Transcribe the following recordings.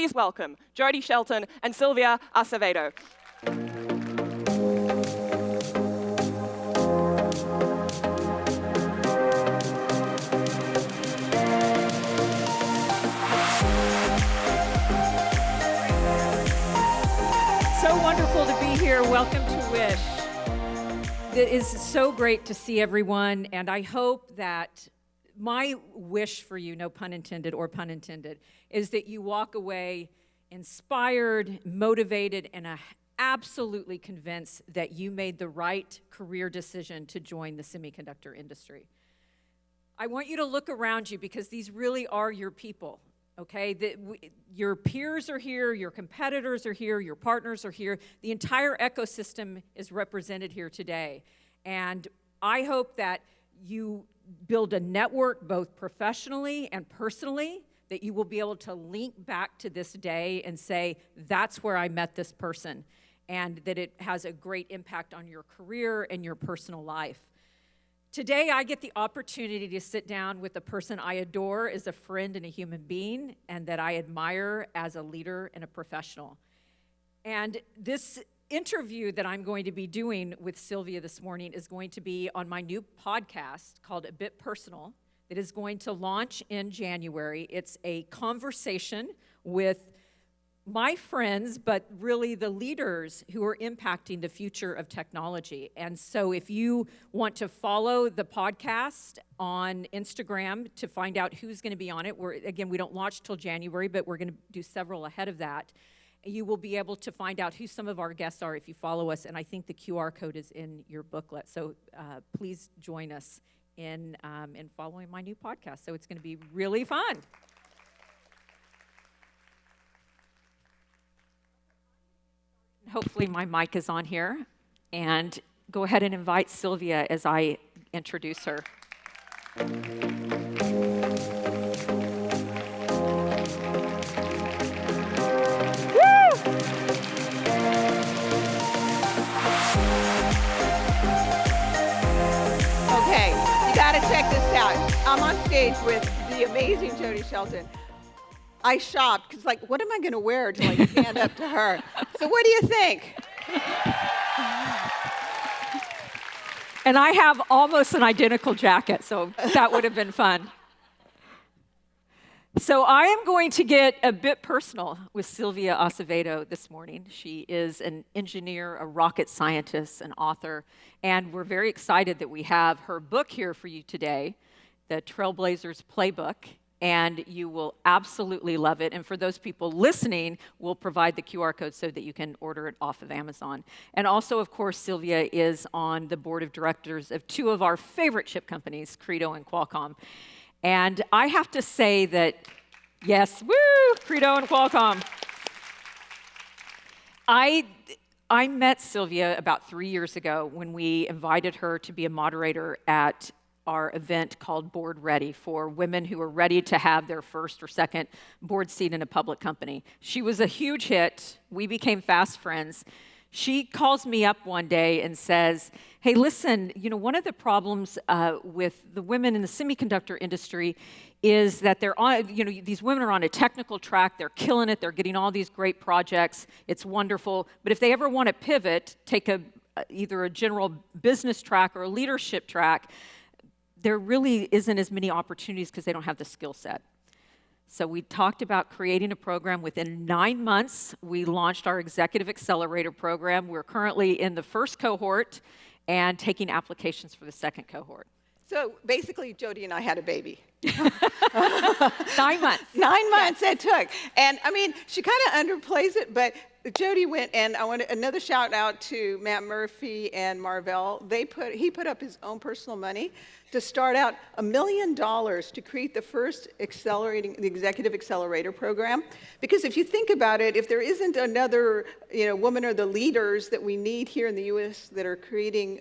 please welcome Jodi, Shelton, and Sylvia Acevedo. So wonderful to be here. Welcome to Wish. It is so great to see everyone, and I hope that my wish for you, no pun intended or pun intended, is that you walk away inspired, motivated, and absolutely convinced that you made the right career decision to join the semiconductor industry. I want you to look around you because these really are your people. Okay, your peers are here, your competitors are here, your partners are here. The entire ecosystem is represented here today. And I hope that you build a network both professionally and personally, that you will be able to link back to this day and say, that's where I met this person, and that it has a great impact on your career and your personal life. Today, I get the opportunity to sit down with a person I adore as a friend and a human being, and that I admire as a leader and a professional. And this interview that I'm going to be doing with Sylvia this morning is going to be on my new podcast called A Bit Personal, that is going to launch in January. It's a conversation with my friends, but really the leaders who are impacting the future of technology. And so if you want to follow the podcast on Instagram to find out who's going to be on it, we don't launch till January, but we're going to do several ahead of that. You will be able to find out who some of our guests are if you follow us, and I think the QR code is in your booklet. So please join us in following my new podcast. So it's going to be really fun. Hopefully my mic is on here, and go ahead and invite Sylvia as I introduce her. Woo! Okay, you gotta check this out. I'm on stage with the amazing Jodi Shelton. I shopped, because what am I going to wear to stand up to her? So what do you think? And I have almost an identical jacket, so that would have been fun. So I am going to get a bit personal with Sylvia Acevedo this morning. She is an engineer, a rocket scientist, an author, and we're very excited that we have her book here for you today, The Trailblazers Playbook. And you will absolutely love it. And for those people listening, we'll provide the QR code so that you can order it off of Amazon. And also, of course, Sylvia is on the board of directors of two of our favorite chip companies, Credo and Qualcomm. And I have to say that, yes, woo, Credo and Qualcomm. I met Sylvia about 3 years ago when we invited her to be a moderator at our event called Board Ready for women who are ready to have their first or second board seat in a public company. She was a huge hit. We became fast friends. She calls me up one day and says, hey, listen, one of the problems with the women in the semiconductor industry is that they're on, these women are on a technical track, they're killing it, they're getting all these great projects, it's wonderful, but if they ever want to pivot, take either a general business track or a leadership track, there really isn't as many opportunities because they don't have the skill set. So we talked about creating a program. Within 9 months, we launched our Executive Accelerator program. We're currently in the first cohort and taking applications for the second cohort. So basically, Jodi and I had a baby. 9 months. 9 months it took. And she kind of underplays it, but Jodi went, and I want another shout out to Matt Murphy and Marvell. He put up his own personal money to start out $1 million to create the first the Executive Accelerator program. Because if you think about it, if there isn't another woman or the leaders that we need here in the U.S. that are creating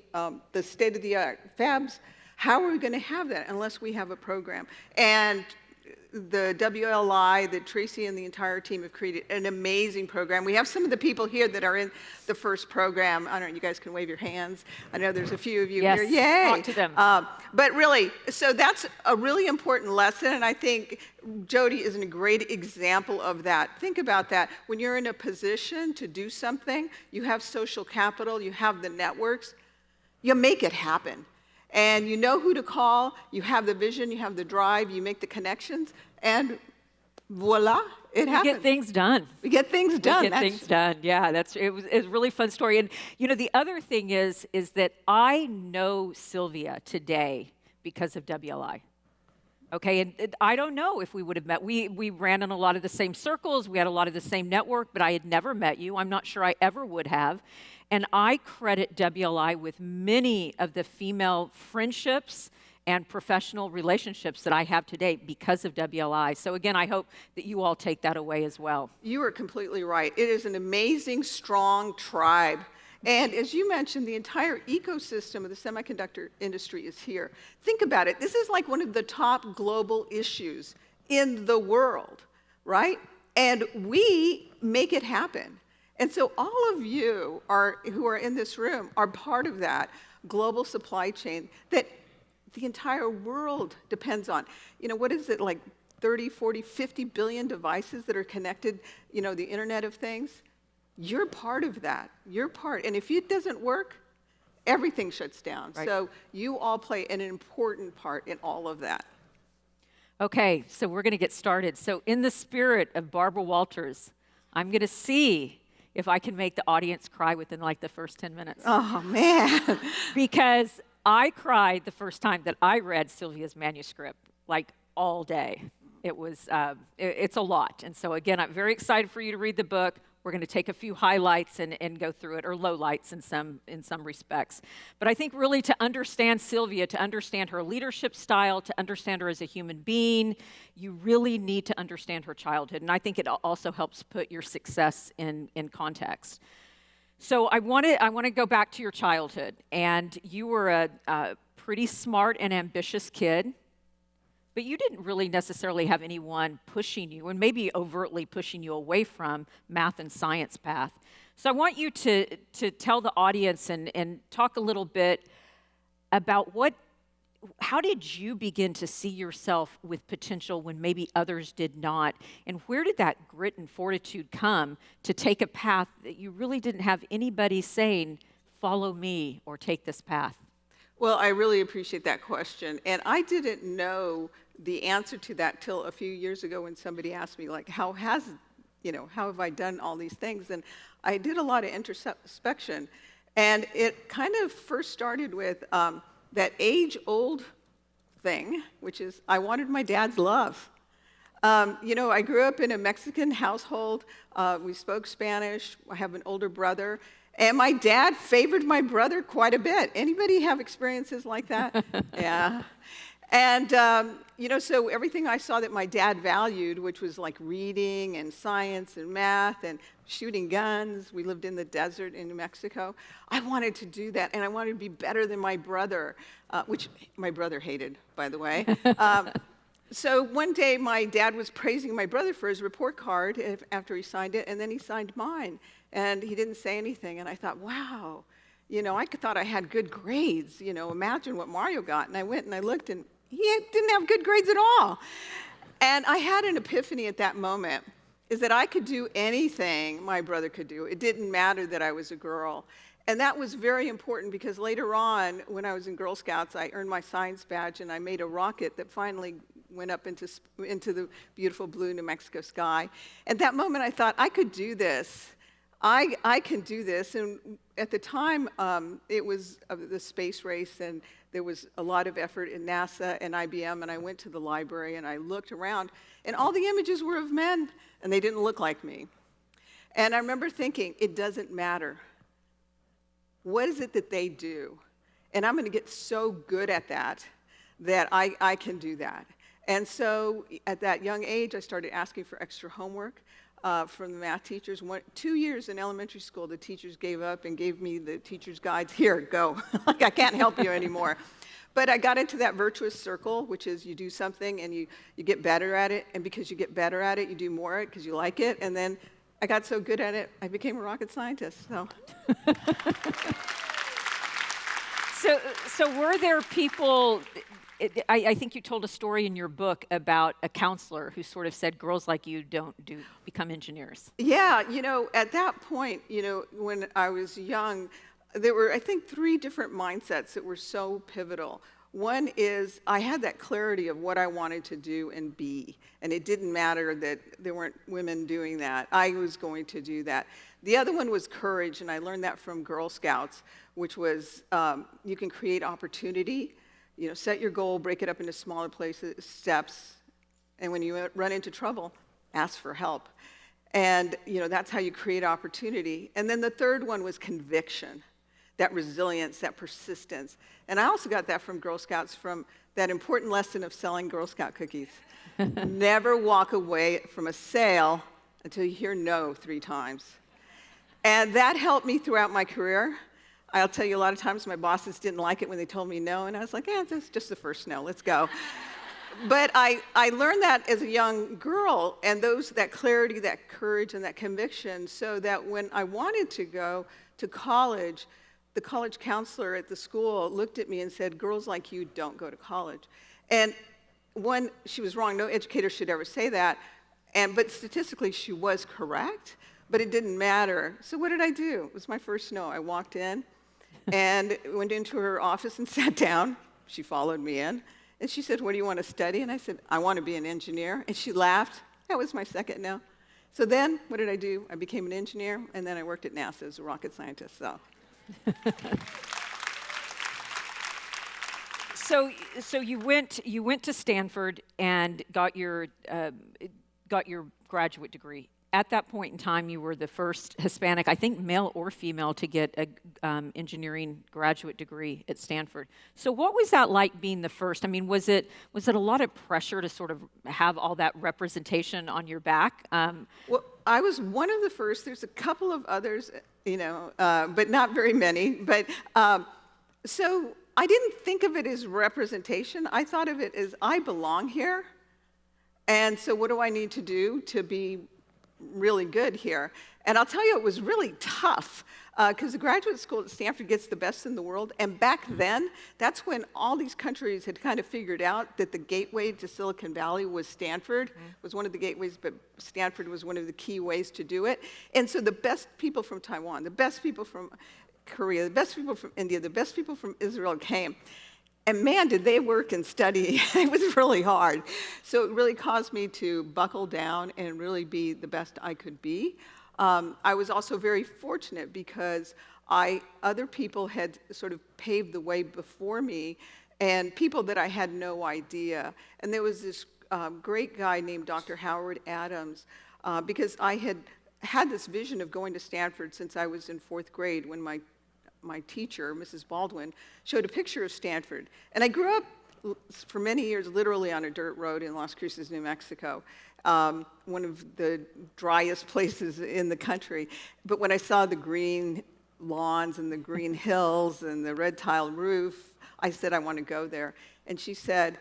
the state-of-the-art fabs, how are we going to have that unless we have a program? And the WLI, that Tracy and the entire team have created an amazing program. We have some of the people here that are in the first program. I don't know, you guys can wave your hands. I know there's a few of you Yes, here. Yay! talk to them. But really, so that's a really important lesson, and I think Jodi is a great example of that. Think about that. When you're in a position to do something, you have social capital, you have the networks, you make it happen. And you know who to call, you have the vision, you have the drive, you make the connections, and voila, it happens. We get things done. We get things done. We get things done. Yeah, it was a really fun story. And the other thing is that I know Sylvia today because of WLI. Okay, and I don't know if we would have met. We ran in a lot of the same circles. We had a lot of the same network, but I had never met you. I'm not sure I ever would have. And I credit WLI with many of the female friendships and professional relationships that I have today because of WLI. So again, I hope that you all take that away as well. You are completely right. It is an amazing, strong tribe. And as you mentioned, the entire ecosystem of the semiconductor industry is here. Think about it. This is like one of the top global issues in the world, right? And we make it happen. And so all of you who are in this room are part of that global supply chain that the entire world depends on. What is it, like 30, 40, 50 billion devices that are connected, the Internet of Things? You're part of that. You're part. And if it doesn't work, everything shuts down. Right. So you all play an important part in all of that. Okay, so we're going to get started. So in the spirit of Barbara Walters, I'm going to see if I can make the audience cry within like the first 10 minutes. Oh, man. Because I cried the first time that I read Sylvia's manuscript, like all day. It was, it's a lot. And so again, I'm very excited for you to read the book. We're going to take a few highlights and go through it, or lowlights in some respects. But I think really to understand Sylvia, to understand her leadership style, to understand her as a human being, you really need to understand her childhood. And I think it also helps put your success in context. So I want to go back to your childhood. And you were a pretty smart and ambitious kid. But you didn't really necessarily have anyone pushing you, and maybe overtly pushing you away from math and science path. So I want you to tell the audience and talk a little bit about how did you begin to see yourself with potential when maybe others did not? And where did that grit and fortitude come to take a path that you really didn't have anybody saying, follow me or take this path? Well, I really appreciate that question. And I didn't know the answer to that till a few years ago when somebody asked me, like, how have I done all these things? And I did a lot of introspection. And it kind of first started with that age-old thing, which is I wanted my dad's love. I grew up in a Mexican household. We spoke Spanish. I have an older brother. And my dad favored my brother quite a bit. Anybody have experiences like that? Yeah. And, so everything I saw that my dad valued, which was like reading and science and math and shooting guns. We lived in the desert in New Mexico. I wanted to do that, and I wanted to be better than my brother, which my brother hated, by the way. So one day, my dad was praising my brother for his report card after he signed it, and then he signed mine. And he didn't say anything, and I thought, wow, I thought I had good grades, imagine what Mario got. And I went and I looked, and he didn't have good grades at all. And I had an epiphany at that moment, is that I could do anything my brother could do. It didn't matter that I was a girl. And that was very important because later on, when I was in Girl Scouts, I earned my science badge, and I made a rocket that finally went up into the beautiful blue New Mexico sky. At that moment, I thought, I could do this. I can do this. And at the time, it was the space race, and there was a lot of effort in NASA and IBM, and I went to the library, and I looked around, and all the images were of men, and they didn't look like me. And I remember thinking, it doesn't matter. What is it that they do? And I'm going to get so good at that I can do that. And so at that young age, I started asking for extra homework from the math teachers. 2 years in elementary school, the teachers gave up and gave me the teacher's guides. Here, go. Like, I can't help you anymore. But I got into that virtuous circle, which is you do something and you get better at it. And because you get better at it, you do more at it because you like it. And then I got so good at it, I became a rocket scientist. So were there people, I think you told a story in your book about a counselor who sort of said, girls like you don't become engineers. Yeah, at that point, when I was young, there were, I think, 3 different mindsets that were so pivotal. One is I had that clarity of what I wanted to do and be, and it didn't matter that there weren't women doing that. I was going to do that. The other one was courage, and I learned that from Girl Scouts, which was you can create opportunity, set your goal, break it up into smaller steps, and when you run into trouble, ask for help. And that's how you create opportunity. And then the third one was conviction. That resilience, that persistence. And I also got that from Girl Scouts, from that important lesson of selling Girl Scout cookies. Never walk away from a sale until you hear no 3 times. And that helped me throughout my career. I'll tell you, a lot of times my bosses didn't like it when they told me no, and I was like, this is just the first no, let's go. But I learned that as a young girl, and that clarity, that courage, and that conviction, so that when I wanted to go to college, the college counselor at the school looked at me and said, girls like you don't go to college. And she was wrong. No educator should ever say that. But statistically, she was correct, but it didn't matter. So what did I do? It was my first no. I walked in and went into her office and sat down. She followed me in. And she said, what do you want to study? And I said, I want to be an engineer. And she laughed. That was my second no. So then, what did I do? I became an engineer, and then I worked at NASA as a rocket scientist. So you went to Stanford and got your graduate degree. At that point in time, you were the first Hispanic, I think male or female, to get an engineering graduate degree at Stanford. So what was that like being the first? I mean, was it a lot of pressure to sort of have all that representation on your back? Well, I was one of the first. There's a couple of others, but not very many. But so I didn't think of it as representation. I thought of it as I belong here. And so what do I need to do to be really good here? And I'll tell you, it was really tough because the graduate school at Stanford gets the best in the world. And back then, that's when all these countries had kind of figured out that the gateway to Silicon Valley was Stanford, was one of the gateways, but Stanford was one of the key ways to do it. And so the best people from Taiwan, the best people from Korea, the best people from India, the best people from Israel came. And man, did they work and study. It was really hard. So it really caused me to buckle down and really be the best I could be. I was also very fortunate because other people had sort of paved the way before me, and people that I had no idea. And there was this great guy named Dr. Howard Adams, because I had this vision of going to Stanford since I was in 4th grade when my teacher, Mrs. Baldwin, showed a picture of Stanford. And I grew up for many years literally on a dirt road in Las Cruces, New Mexico, one of the driest places in the country. But when I saw the green lawns and the green hills and the red tile roof, I said, I want to go there. And she said,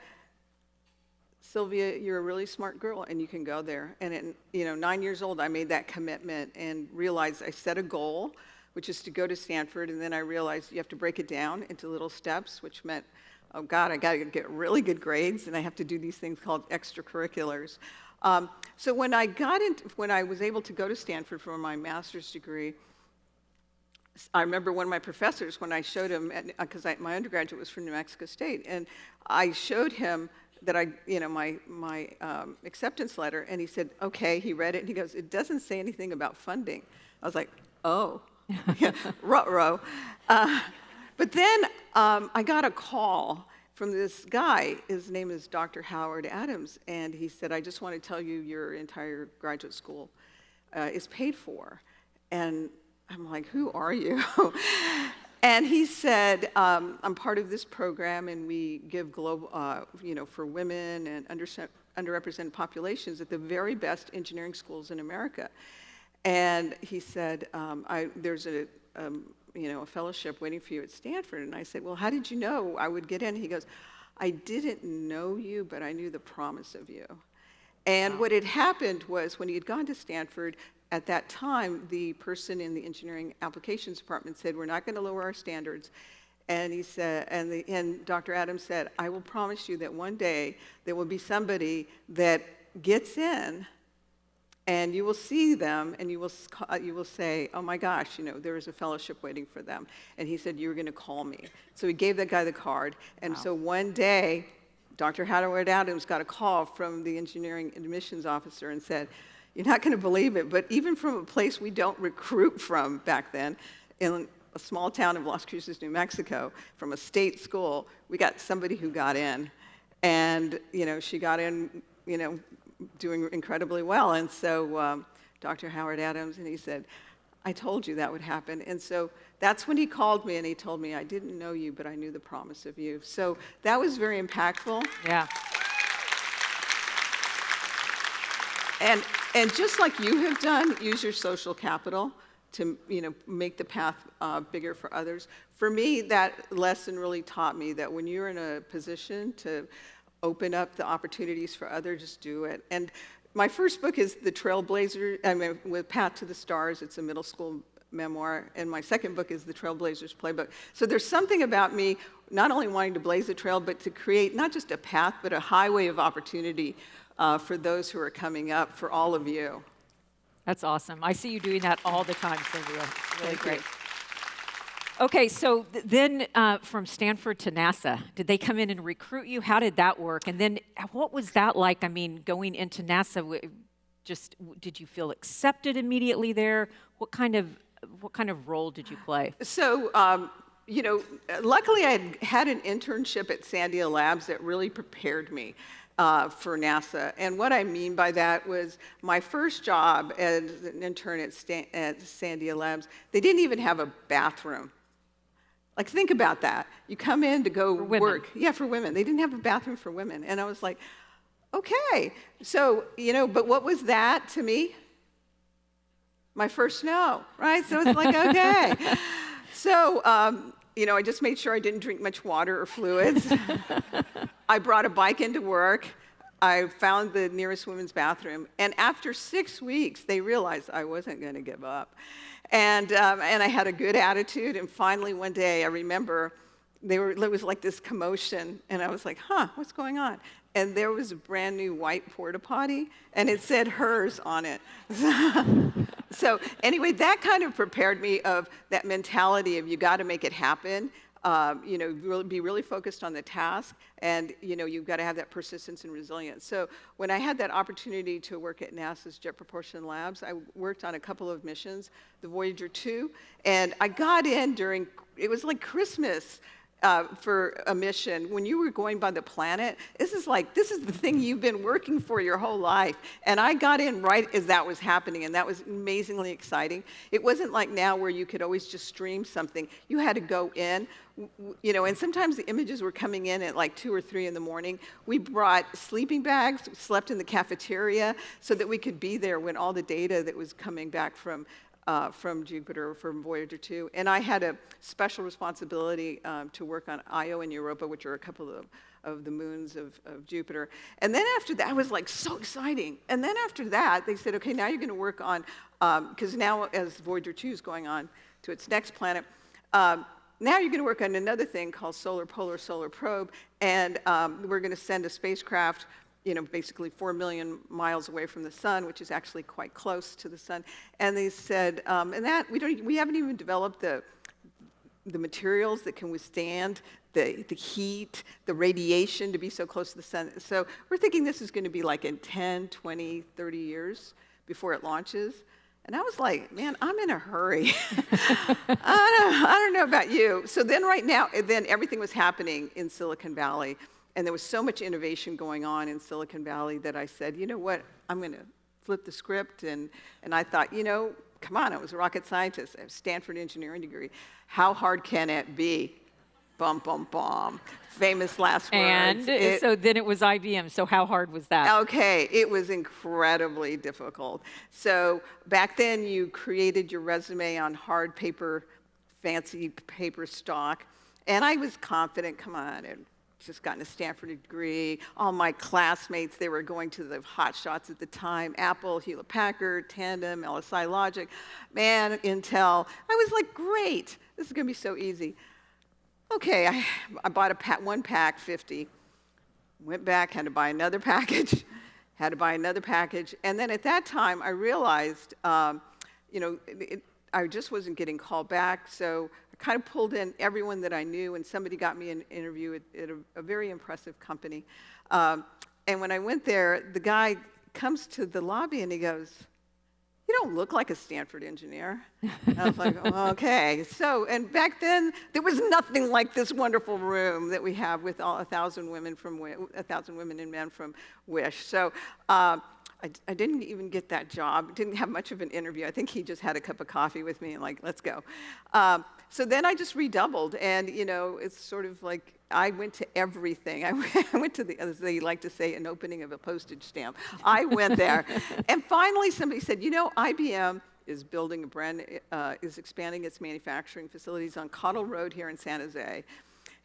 Sylvia, you're a really smart girl and you can go there. And at 9 years old, I made that commitment and realized I set a goal, which is to go to Stanford, and then I realized you have to break it down into little steps, which meant, oh God, I got to get really good grades, and I have to do these things called extracurriculars. So when I was able to go to Stanford for my master's degree, I remember one of my professors, when I showed him, because my undergraduate was from New Mexico State, and I showed him that my acceptance letter, and he said, okay, he read it, and he goes, it doesn't say anything about funding. I was like, oh. Yeah, ruh-roh. But then I got a call from this guy. His name is Dr. Howard Adams, and he said, I just want to tell you your entire graduate school is paid for. And I'm like, who are you? And he said, I'm part of this program, and we give global, for women and underrepresented populations at the very best engineering schools in America. And he said, there's a fellowship waiting for you at Stanford. And I said, well, how did you know I would get in? He goes, I didn't know you, but I knew the promise of you. And what had happened was when he had gone to Stanford, at that time, the person in the engineering applications department said, we're not going to lower our standards. And he said, and Dr. Adams said, I will promise you that one day there will be somebody that gets in, and you will see them, and you will say, oh my gosh, there is a fellowship waiting for them. And he said, you're going to call me. So he gave that guy the card. And so one day, Dr. Howard Adams got a call from the engineering admissions officer and said, you're not going to believe it, but even from a place we don't recruit from back then, in a small town of Las Cruces, New Mexico, from a state school, we got somebody who got in. And, she got in, doing incredibly well. And so Dr. Howard Adams, and he said, I told you that would happen. And so that's when he called me, and he told me, I didn't know you, but I knew the promise of you. So that was very impactful. Yeah. And just like you have done, use your social capital to make the path bigger for others. For me, that lesson really taught me that when you're in a position to open up the opportunities for others, just do it. And my first book is The Trailblazer, with Path to the Stars. It's a middle school memoir. And my second book is The Trailblazers Playbook. So there's something about me not only wanting to blaze a trail, but to create not just a path, but a highway of opportunity for those who are coming up, for all of you. That's awesome. I see you doing that all the time, Sylvia. It's really Thank great. you. Okay, so then from Stanford to NASA, did they come in and recruit you? How did that work? And then what was that like? I mean, going into NASA, did you feel accepted immediately there? What kind of role did you play? So, luckily I had an internship at Sandia Labs that really prepared me for NASA. And what I mean by that was my first job as an intern at Sandia Labs, they didn't even have a bathroom. Like, think about that. You come in to go work. Yeah, for women. They didn't have a bathroom for women. And I was like, okay. So, but what was that to me? My first no, right? So it's like, okay. So, I just made sure I didn't drink much water or fluids. I brought a bike into work. I found the nearest women's bathroom. And after 6 weeks, they realized I wasn't going to give up. And I had a good attitude. And finally, one day, I remember it was like this commotion. And I was like, what's going on? And there was a brand new white porta potty, and it said hers on it. So anyway, that kind of prepared me of that mentality of you got to make it happen. Be really focused on the task, and you've got to have that persistence and resilience. So when I had that opportunity to work at NASA's Jet Propulsion Labs, I worked on a couple of missions, the Voyager 2, and I got in it was like Christmas. For a mission, when you were going by the planet, this is the thing you've been working for your whole life. And I got in right as that was happening, and that was amazingly exciting. It wasn't like now where you could always just stream something. You had to go in, and sometimes the images were coming in at like 2 or 3 in the morning. We brought sleeping bags, slept in the cafeteria so that we could be there when all the data that was coming back from Jupiter, from Voyager 2. And I had a special responsibility to work on Io and Europa, which are a couple of the moons of Jupiter. And then after that, it was like so exciting. And then after that, they said, okay, now you're going to work on, because now as Voyager 2 is going on to its next planet, now you're going to work on another thing called Solar Probe, and we're going to send a spacecraft basically 4 million miles away from the sun, which is actually quite close to the sun. And they said, and that we haven't even developed the materials that can withstand the heat, the radiation to be so close to the sun. So we're thinking this is going to be like in 10, 20, 30 years before it launches. And I was like, man, I'm in a hurry. I don't know about you. So then then everything was happening in Silicon Valley. And there was so much innovation going on in Silicon Valley that I said, you know what, I'm going to flip the script. And I thought, come on, I was a rocket scientist. I have a Stanford engineering degree. How hard can it be? Bum, bum, bum. Famous last words. And so then it was IBM. So how hard was that? Okay, it was incredibly difficult. So back then you created your resume on hard paper, fancy paper stock, and I was confident, come on, I'd just gotten a Stanford degree. All my classmates, they were going to the hot shots at the time, Apple, Hewlett-Packard, Tandem, LSI Logic, man, Intel. I was like, great, this is gonna be so easy. Okay, I bought one pack, 50. Went back, had to buy another package, had to buy another package. And then at that time, I realized, I just wasn't getting called back. So I kind of pulled in everyone that I knew, and somebody got me an interview at a very impressive company. And when I went there, the guy comes to the lobby and he goes, "You don't look like a Stanford engineer." And I was like, oh, okay. So, and back then, there was nothing like this wonderful room that we have with all 1,000 women and men from Wish. So I didn't even get that job. Didn't have much of an interview. I think he just had a cup of coffee with me and like, let's go. So then I just redoubled, and it's sort of like I went to everything. I went to as they like to say, an opening of a postage stamp. I went there, and finally somebody said, IBM is building is expanding its manufacturing facilities on Cottle Road here in San Jose,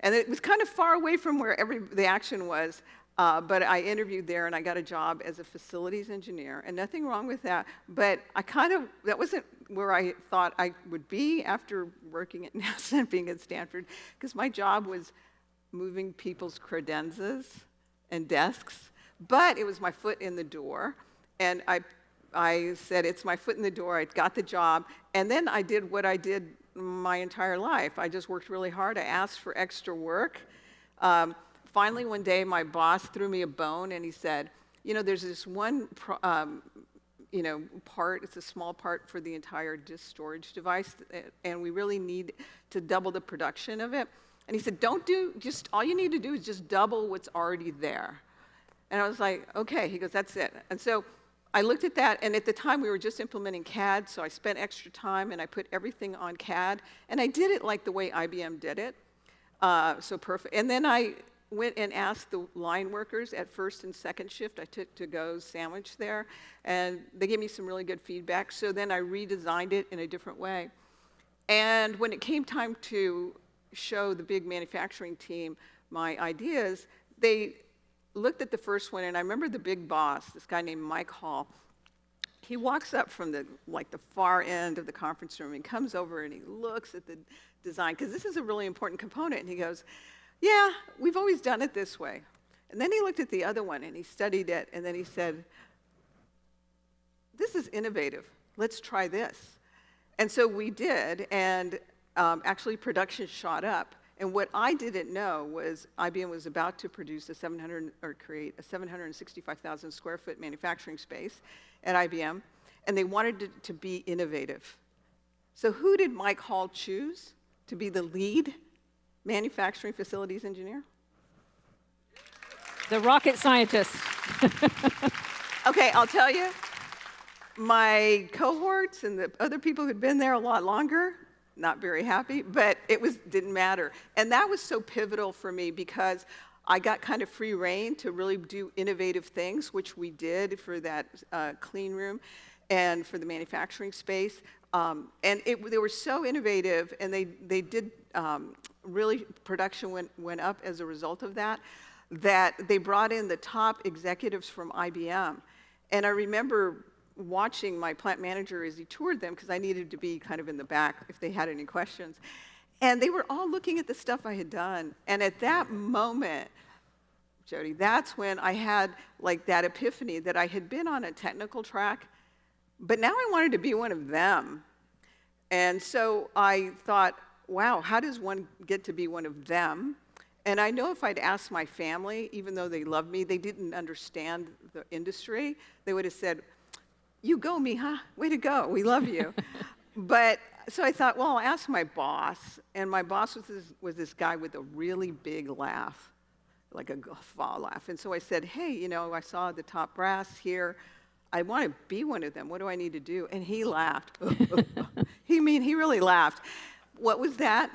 and it was kind of far away from where the action was. But I interviewed there, and I got a job as a facilities engineer, and nothing wrong with that. But that wasn't where I thought I would be after working at NASA and being at Stanford, because my job was moving people's credenzas and desks. But it was my foot in the door, and I said, it's my foot in the door. I got the job, and then I did what I did my entire life. I just worked really hard. I asked for extra work. Finally, one day, my boss threw me a bone, and he said, there's this one part, it's a small part for the entire disk storage device, and we really need to double the production of it. And he said, all you need to do is just double what's already there. And I was like, okay. He goes, that's it. And so I looked at that, and at the time, we were just implementing CAD, so I spent extra time, and I put everything on CAD, and I did it like the way IBM did it, so perfect. And then I went and asked the line workers at first and second shift. I took to-go sandwich there, and they gave me some really good feedback. So then I redesigned it in a different way. And when it came time to show the big manufacturing team my ideas, they looked at the first one, and I remember the big boss, this guy named Mike Hall. He walks up from the far end of the conference room, and comes over and he looks at the design, because this is a really important component, and he goes, "Yeah, we've always done it this way." And then he looked at the other one, and he studied it, and then he said, "This is innovative. Let's try this." And so we did, and actually production shot up. And what I didn't know was IBM was about to produce create a 765,000 square foot manufacturing space at IBM, and they wanted it to be innovative. So who did Mike Hall choose to be the lead manufacturing facilities engineer? The rocket scientist. Okay, I'll tell you, my cohorts and the other people who'd been there a lot longer, not very happy, but didn't matter. And that was so pivotal for me, because I got kind of free reign to really do innovative things, which we did for that clean room and for the manufacturing space. And they were so innovative, and they did really, production went up as a result of that they brought in the top executives from IBM. And I remember watching my plant manager as he toured them, because I needed to be kind of in the back if they had any questions. And they were all looking at the stuff I had done. And at that moment, Jodi, that's when I had that epiphany that I had been on a technical track, but now I wanted to be one of them. And so I thought, wow, how does one get to be one of them? And I know if I'd asked my family, even though they loved me, they didn't understand the industry, they would have said, "You go, Mija, way to go, we love you." But so I thought, well, I'll ask my boss. And my boss was this guy with a really big laugh, like a guffaw laugh. And so I said, "Hey, I saw the top brass here. I want to be one of them. What do I need to do? And he laughed. He really laughed. What was that?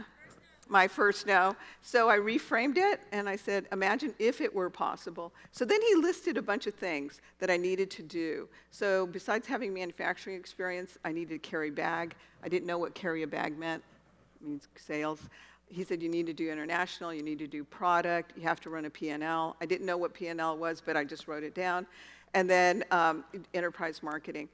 My first no. So I reframed it, and I said, imagine if it were possible. So then he listed a bunch of things that I needed to do. So besides having manufacturing experience, I needed to carry a bag. I didn't know what carry a bag meant. It means sales. He said, you need to do international, you need to do product, you have to run a P&L. I didn't know what P&L was, but I just wrote it down. And then enterprise marketing.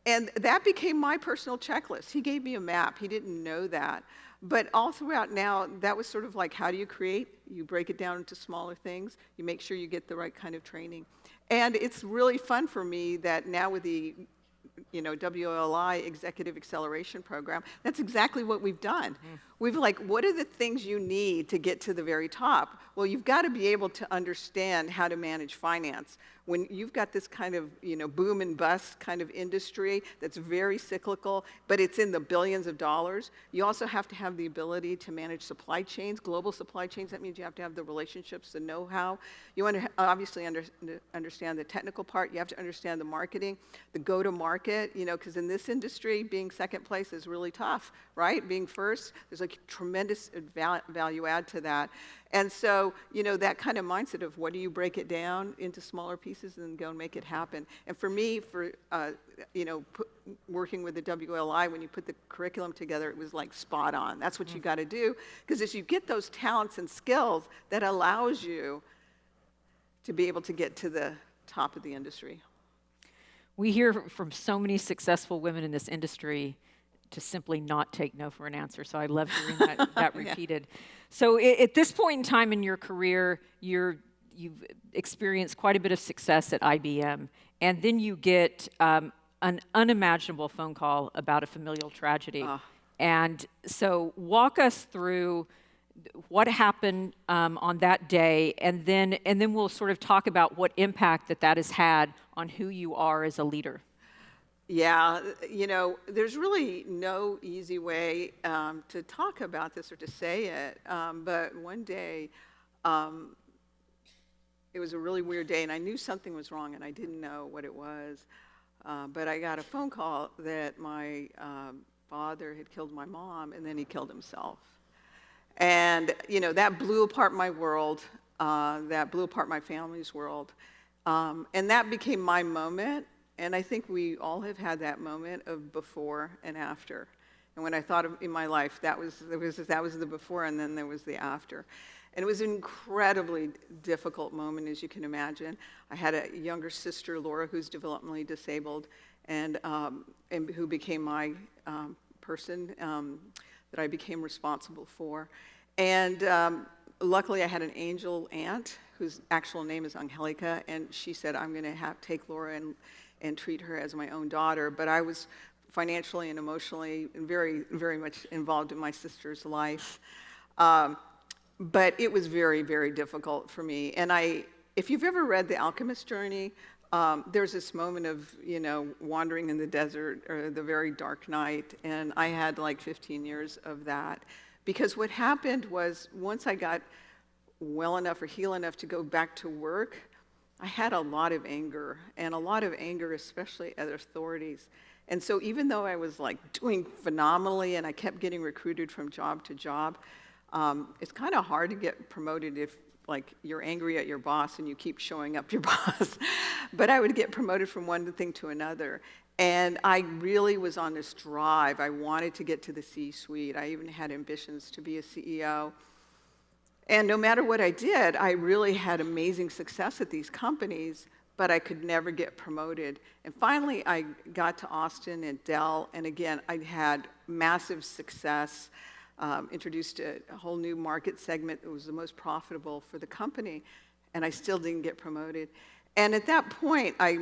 And that became my personal checklist. He gave me a map. He didn't know that. But all throughout now, that was sort of like, how do you create? You break it down into smaller things. You make sure you get the right kind of training. And it's really fun for me that now with the WLI Executive Acceleration Program, that's exactly what we've done. We've what are the things you need to get to the very top? Well, you've got to be able to understand how to manage finance. When you've got this kind of, boom and bust kind of industry that's very cyclical, but it's in the billions of dollars, you also have to have the ability to manage supply chains, global supply chains. That means you have to have the relationships, the know-how. You want to obviously understand the technical part. You have to understand the marketing, the go-to-market, because in this industry, being second place is really tough, right? Being first, there's a tremendous value add to that. And so, that kind of mindset of what do you break it down into smaller pieces and go and make it happen. And for me, working with the WLI, when you put the curriculum together, it was spot on. That's what you got to do, because as you get those talents and skills, that allows you to be able to get to the top of the industry. We hear from so many successful women in this industry to simply not take no for an answer. So I love hearing that repeated. Yeah. So at this point in time in your career, you've experienced quite a bit of success at IBM, and then you get an unimaginable phone call about a familial tragedy. And so walk us through what happened on that day, and then we'll sort of talk about what impact that has had on who you are as a leader. Yeah, there's really no easy way to talk about this or to say it, but one day, it was a really weird day, and I knew something was wrong, and I didn't know what it was, but I got a phone call that my father had killed my mom, and then he killed himself. And, that blew apart my world, that blew apart my family's world, and that became my moment. And I think we all have had that moment of before and after. And when I thought in my life, that was the before, and then there was the after. And it was an incredibly difficult moment, as you can imagine. I had a younger sister, Laura, who's developmentally disabled, and who became my person that I became responsible for. And luckily, I had an angel aunt whose actual name is Angelica, and she said, I'm going to take Laura and treat her as my own daughter. But I was financially and emotionally very, very much involved in my sister's life. But it was very, very difficult for me. And if you've ever read The Alchemist's Journey, there's this moment of, wandering in the desert or the very dark night. And I had 15 years of that. Because what happened was, once I got well enough or heal enough to go back to work, I had a lot of anger, and a lot of anger, especially at authorities. And so even though I was doing phenomenally and I kept getting recruited from job to job, it's kind of hard to get promoted if you're angry at your boss and you keep showing up your boss. But I would get promoted from one thing to another. And I really was on this drive. I wanted to get to the C-suite. I even had ambitions to be a CEO. And no matter what I did, I really had amazing success at these companies, but I could never get promoted. And finally, I got to Austin at Dell, and again, I had massive success, introduced a whole new market segment that was the most profitable for the company, and I still didn't get promoted. And at that point, I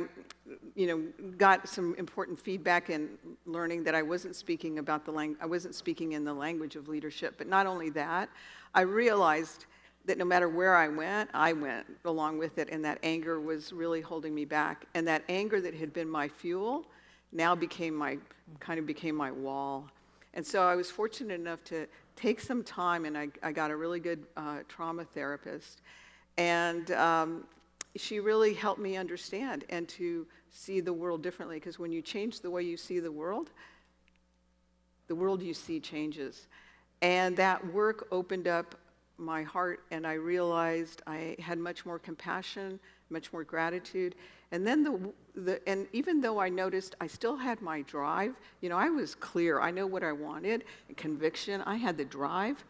got some important feedback in learning that I wasn't speaking in the language of leadership. But not only that, I realized that no matter where I went along with it, and that anger was really holding me back. And that anger that had been my fuel now became my wall. And so I was fortunate enough to take some time, and I got a really good trauma therapist. And she really helped me understand and to see the world differently, because when you change the way you see the world you see changes. And that work opened up my heart, and I realized I had much more compassion, much more gratitude. And then and even though I noticed I still had my drive, I was clear. I know what I wanted, conviction. I had the drive.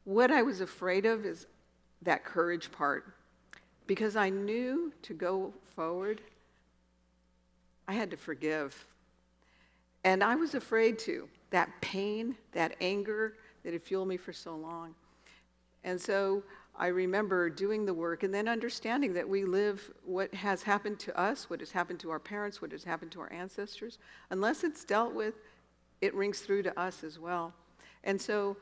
What I was afraid of is that courage part, because I knew to go forward, I had to forgive. And I was afraid to. That pain, that anger that had fueled me for so long. And so I remember doing the work and then understanding that we live what has happened to us, what has happened to our parents, what has happened to our ancestors. Unless it's dealt with, it rings through to us as well. And so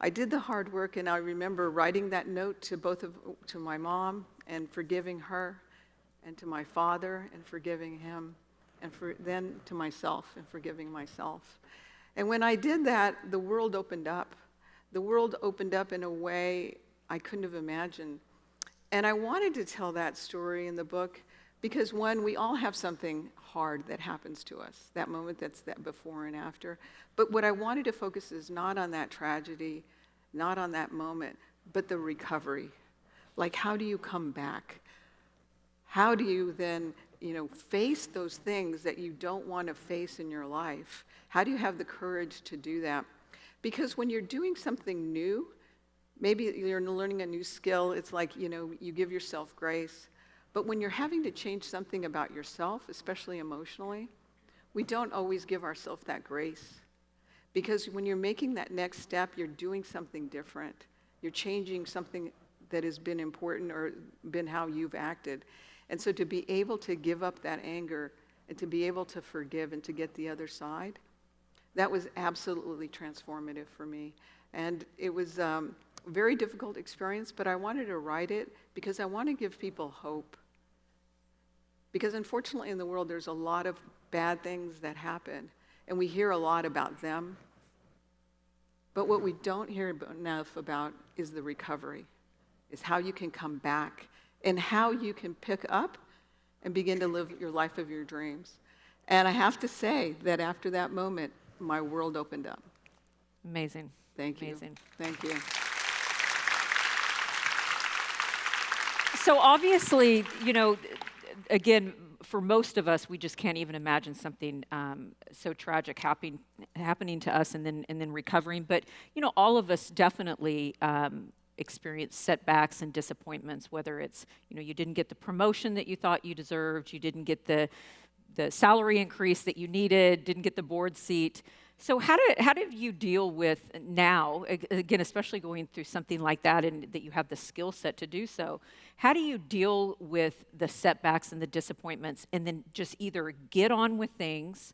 I did the hard work, and I remember writing that note to my mom and forgiving her, and to my father and forgiving him, and then to myself and forgiving myself. And when I did that, the world opened up. The world opened up in a way I couldn't have imagined. And I wanted to tell that story in the book because, one, we all have something hard that happens to us, that moment that's that before and after. But what I wanted to focus is not on that tragedy, not on that moment, but the recovery. Like, how do you come back? How do you then, face those things that you don't want to face in your life? How do you have the courage to do that? Because when you're doing something new, maybe you're learning a new skill, it's like, you give yourself grace. But when you're having to change something about yourself, especially emotionally, we don't always give ourselves that grace. Because when you're making that next step, you're doing something different. You're changing something that has been important or been how you've acted. And so to be able to give up that anger and to be able to forgive and to get the other side, that was absolutely transformative for me. And it was a very difficult experience, but I wanted to write it because I want to give people hope. Because unfortunately in the world there's a lot of bad things that happen, and we hear a lot about them. But what we don't hear enough about is the recovery, is how you can come back and how you can pick up and begin to live your life of your dreams. And I have to say that after that moment, my world opened up. Amazing. Thank you. Amazing. Thank you. So obviously, again, for most of us, we just can't even imagine something so tragic happening to us and then recovering. But all of us definitely experience setbacks and disappointments. Whether it's you didn't get the promotion that you thought you deserved, you didn't get the salary increase that you needed, didn't get the board seat. So how do you deal with now, again, especially going through something like that and that you have the skill set to do so, how do you deal with the setbacks and the disappointments and then just either get on with things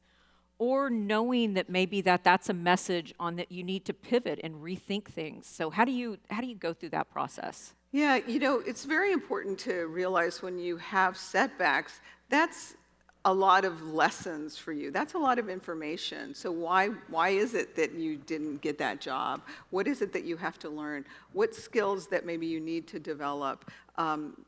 or knowing that maybe that's a message on that you need to pivot and rethink things? So how do you go through that process? Yeah, it's very important to realize when you have setbacks, that's a lot of lessons for you. That's a lot of information. So why is it that you didn't get that job? What is it that you have to learn? What skills that maybe you need to develop?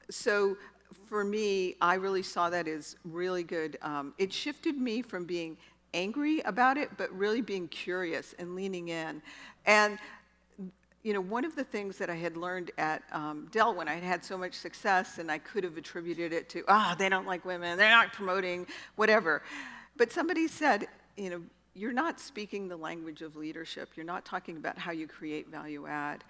So for me, I really saw that as really good. It shifted me from being angry about it, but really being curious and leaning in. And one of the things that I had learned at Dell when I had so much success, and I could have attributed it to, they don't like women, they're not promoting, whatever. But somebody said, you're not speaking the language of leadership. You're not talking about how you create value add.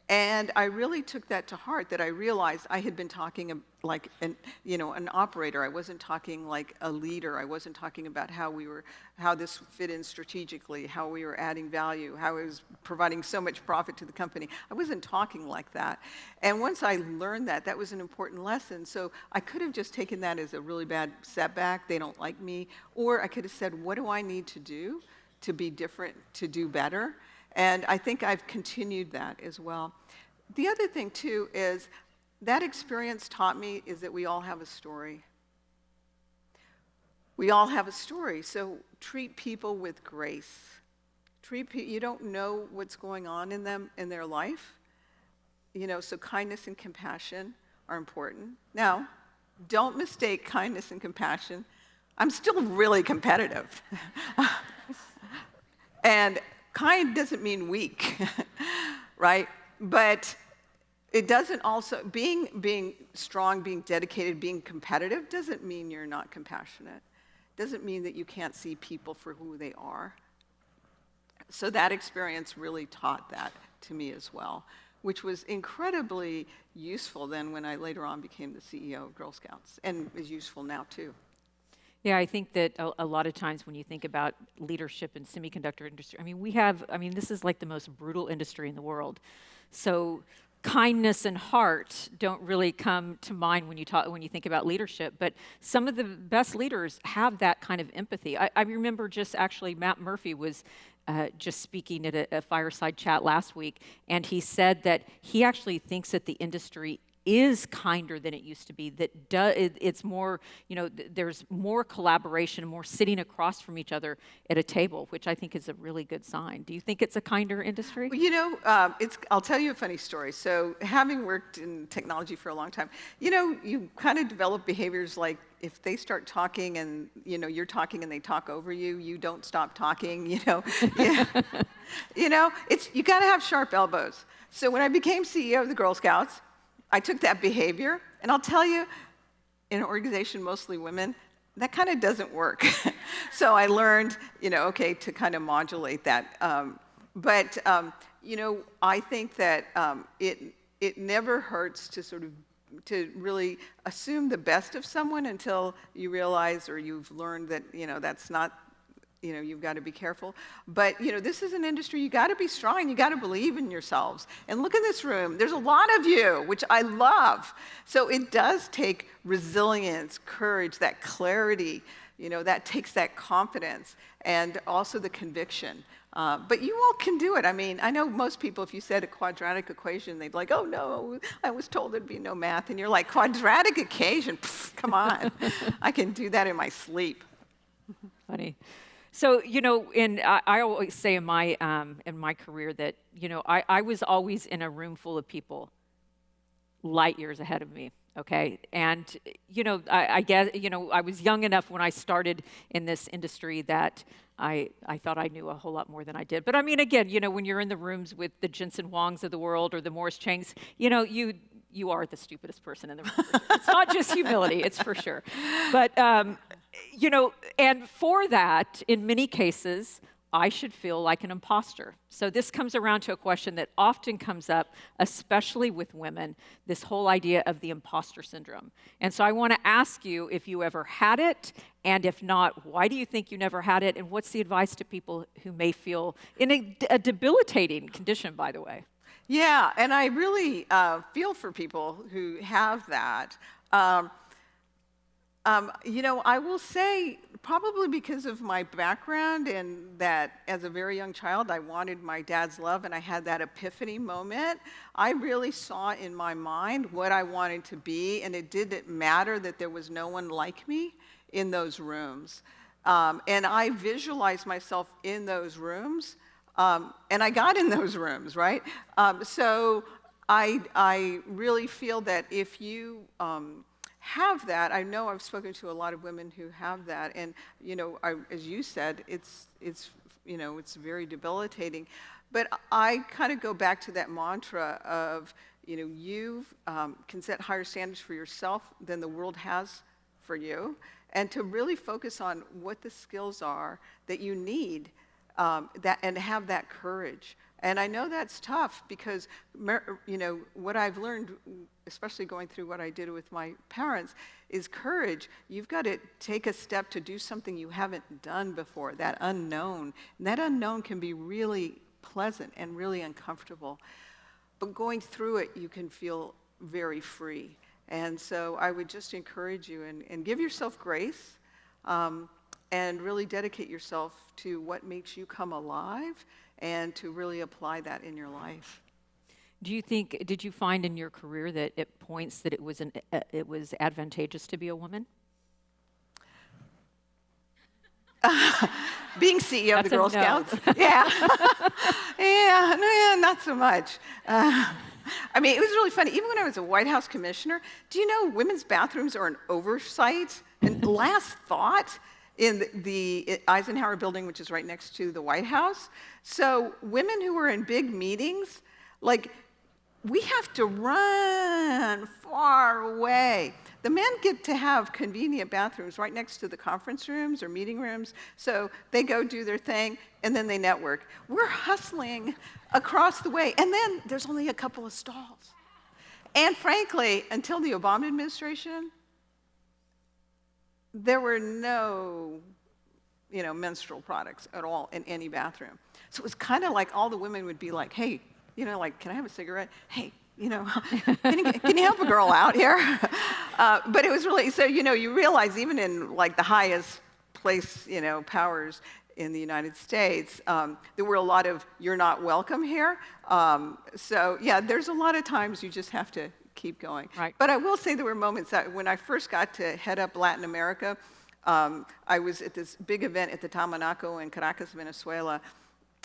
And I really took that to heart, that I realized I had been talking like an operator. I wasn't talking like a leader. I wasn't talking about how this fit in strategically, how we were adding value, how it was providing so much profit to the company. I wasn't talking like that. And once I learned that was an important lesson. So I could have just taken that as a really bad setback. They don't like me. Or I could have said, what do I need to do to be different, to do better? And I think I've continued that as well. The other thing, too, is that experience taught me is that we all have a story. We all have a story, so treat people with grace. You don't know what's going on in their life, so kindness and compassion are important. Now, don't mistake kindness and compassion. I'm still really competitive. And kind doesn't mean weak, right? But it doesn't also, being strong, being dedicated, being competitive doesn't mean you're not compassionate. Doesn't mean that you can't see people for who they are. So that experience really taught that to me as well, which was incredibly useful then when I later on became the CEO of Girl Scouts, and is useful now too. Yeah, I think that a lot of times when you think about leadership in semiconductor industry, this is like the most brutal industry in the world. So kindness and heart don't really come to mind when you think about leadership, but some of the best leaders have that kind of empathy. I remember just actually Matt Murphy was just speaking at a Fireside chat last week, and he said that he actually thinks that the industry is kinder than it used to be, that it's more, there's more collaboration, more sitting across from each other at a table, which I think is a really good sign. Do you think it's a kinder industry? Well, I'll tell you a funny story. So having worked in technology for a long time, you kind of develop behaviors like if they start talking and, you're talking and they talk over you, you don't stop talking, Yeah. You got to have sharp elbows. So when I became CEO of the Girl Scouts, I took that behavior, and I'll tell you, in an organization mostly women, that kind of doesn't work. So I learned, to kind of modulate that. But I think that it never hurts to really assume the best of someone until you realize or you've learned that, that's not, you've got to be careful. But, this is an industry, you got to be strong, you got to believe in yourselves. And look in this room, there's a lot of you, which I love. So it does take resilience, courage, that clarity, that takes that confidence, and also the conviction. But you all can do it. I mean, I know most people, if you said a quadratic equation, they'd be like, oh no, I was told there'd be no math. And you're like, quadratic equation, pff, come on. I can do that in my sleep. Funny. So, and I always say in my career that, I was always in a room full of people light years ahead of me, okay? And, I guess, I was young enough when I started in this industry that I thought I knew a whole lot more than I did. But I mean, again, when you're in the rooms with the Jensen Huangs of the world or the Morris Changs, you are the stupidest person in the room. It's not just humility, it's for sure. But, and for that, in many cases, I should feel like an imposter. So this comes around to a question that often comes up, especially with women, this whole idea of the imposter syndrome. And so I want to ask you if you ever had it, and if not, why do you think you never had it, and what's the advice to people who may feel in a debilitating condition, by the way? Yeah, and I really feel for people who have that. I will say, probably because of my background and that as a very young child, I wanted my dad's love and I had that epiphany moment, I really saw in my mind what I wanted to be, and it didn't matter that there was no one like me in those rooms. And I visualized myself in those rooms, and I got in those rooms, right? So I really feel that if you have that, I know I've spoken to a lot of women who have that, and as you said, it's very debilitating. But I kind of go back to that mantra of you can set higher standards for yourself than the world has for you, and to really focus on what the skills are that you need, and have that courage. And I know that's tough because, what I've learned, especially going through what I did with my parents, is courage. You've got to take a step to do something you haven't done before, that unknown. And that unknown can be really pleasant and really uncomfortable. But going through it, you can feel very free. And so I would just encourage you and give yourself grace, and really dedicate yourself to what makes you come alive, and to really apply that in your life. Did you find in your career that at points that it was advantageous to be a woman? Being CEO of the Girl That's a no. Scouts? Yeah. Yeah, not so much. I mean, it was really funny. Even when I was a White House commissioner, do you know women's bathrooms are an oversight? And last thought in the Eisenhower building, which is right next to the White House. So women who are in big meetings, like, we have to run far away. The men get to have convenient bathrooms right next to the conference rooms or meeting rooms, so they go do their thing, and then they network. We're hustling across the way, and then there's only a couple of stalls. And frankly, until the Obama administration, there were no, menstrual products at all in any bathroom. So it was kind of like all the women would be like, hey, like, can I have a cigarette? Hey, can you help a girl out here? But it was really, so, you realize even in like the highest place, powers in the United States, there were a lot of, you're not welcome here. So yeah, there's a lot of times you just have to keep going. Right. But I will say there were moments that when I first got to head up Latin America, I was at this big event at the Tamanaco in Caracas, Venezuela,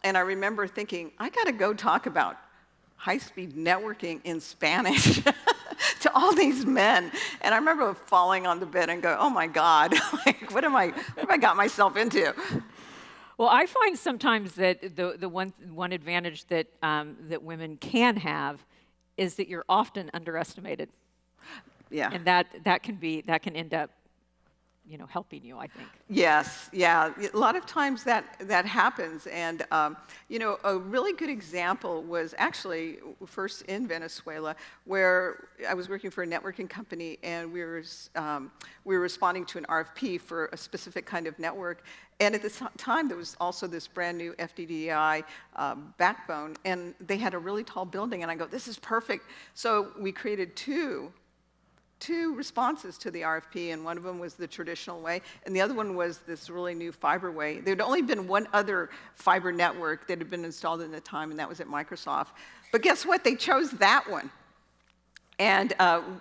and I remember thinking, I gotta go talk about high-speed networking in Spanish to all these men. And I remember falling on the bed and go, oh my God, like, what have I got myself into? Well, I find sometimes that the one advantage that that women can have is that you're often underestimated. Yeah. And that can end up, helping you, I think. Yes, yeah. A lot of times that happens. And, a really good example was actually first in Venezuela, where I was working for a networking company, and we were responding to an RFP for a specific kind of network. And at the time, there was also this brand new FDDI backbone, and they had a really tall building, and I go, this is perfect. So we created two responses to the RFP, and one of them was the traditional way, and the other one was this really new fiber way. There had only been one other fiber network that had been installed in the time, and that was at Microsoft. But guess what? They chose that one. And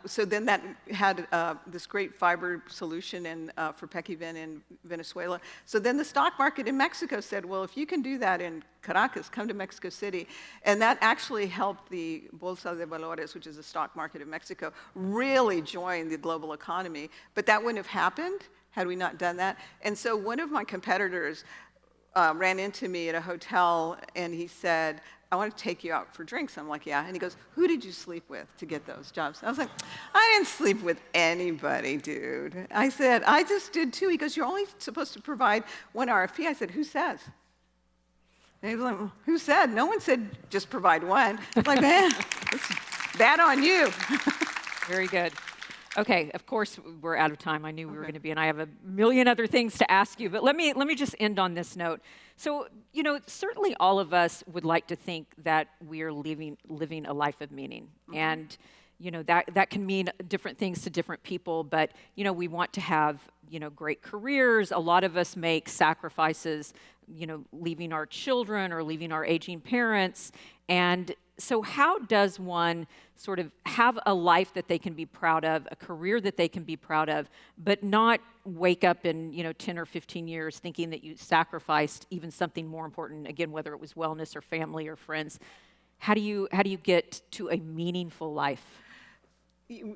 so then that had this great fiber solution for Pequiven in Venezuela. So then the stock market in Mexico said, well, if you can do that in Caracas, come to Mexico City. And that actually helped the Bolsa de Valores, which is the stock market of Mexico, really join the global economy. But that wouldn't have happened had we not done that. And so one of my competitors ran into me at a hotel, and he said, I want to take you out for drinks. I'm like, yeah. And he goes, who did you sleep with to get those jobs? I was like, I didn't sleep with anybody, dude. I said, I just did two. He goes, you're only supposed to provide one RFP. I said, who says? And he was like, well, who said? No one said just provide one. I'm like, man, it's bad on you. Very good. Okay, of course we're out of time. I knew we were going to be, and I have a million other things to ask you. But let me just end on this note. So, certainly all of us would like to think that we are living a life of meaning, and that can mean different things to different people. But we want to have great careers. A lot of us make sacrifices, leaving our children or leaving our aging parents, and so how does one sort of have a life that they can be proud of, a career that they can be proud of, but not wake up in 10 or 15 years thinking that you sacrificed even something more important, again, whether it was wellness or family or friends? How do you get to a meaningful life?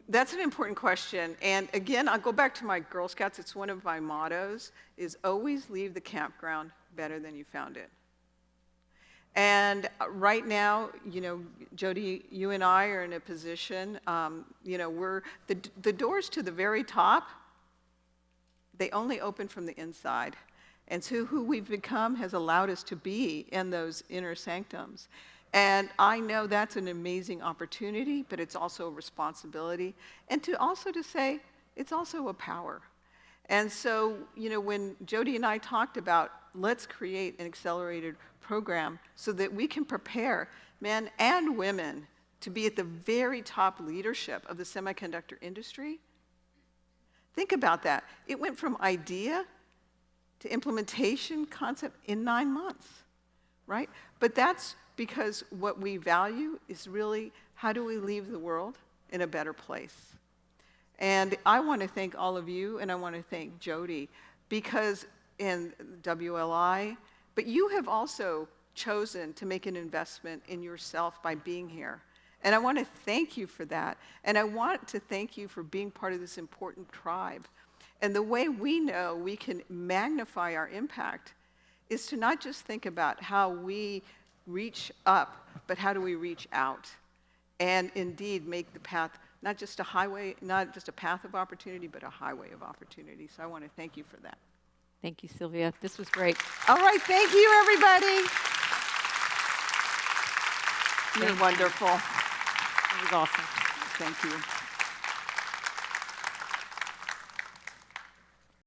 That's an important question. And again, I'll go back to my Girl Scouts. It's one of my mottos, is always leave the campground better than you found it. And right now, Jodi, you and I are in a position, we're, the doors to the very top, they only open from the inside. And so who we've become has allowed us to be in those inner sanctums. And I know that's an amazing opportunity, but it's also a responsibility. And to say, it's also a power. And so, when Jodi and I talked about, let's create an accelerated program so that we can prepare men and women to be at the very top leadership of the semiconductor industry. Think about that. It went from idea to implementation concept in 9 months, right? But that's because what we value is really, how do we leave the world in a better place? And I want to thank all of you, and I want to thank Jodi, because in WLI, but you have also chosen to make an investment in yourself by being here. And I want to thank you for that. And I want to thank you for being part of this important tribe. And the way we know we can magnify our impact is to not just think about how we reach up, but how do we reach out? And indeed make the path not just a highway, not just a path of opportunity, but a highway of opportunity. So I want to thank you for that. Thank you, Sylvia. This was great. All right, thank you, everybody. You're wonderful. It was awesome. Thank you.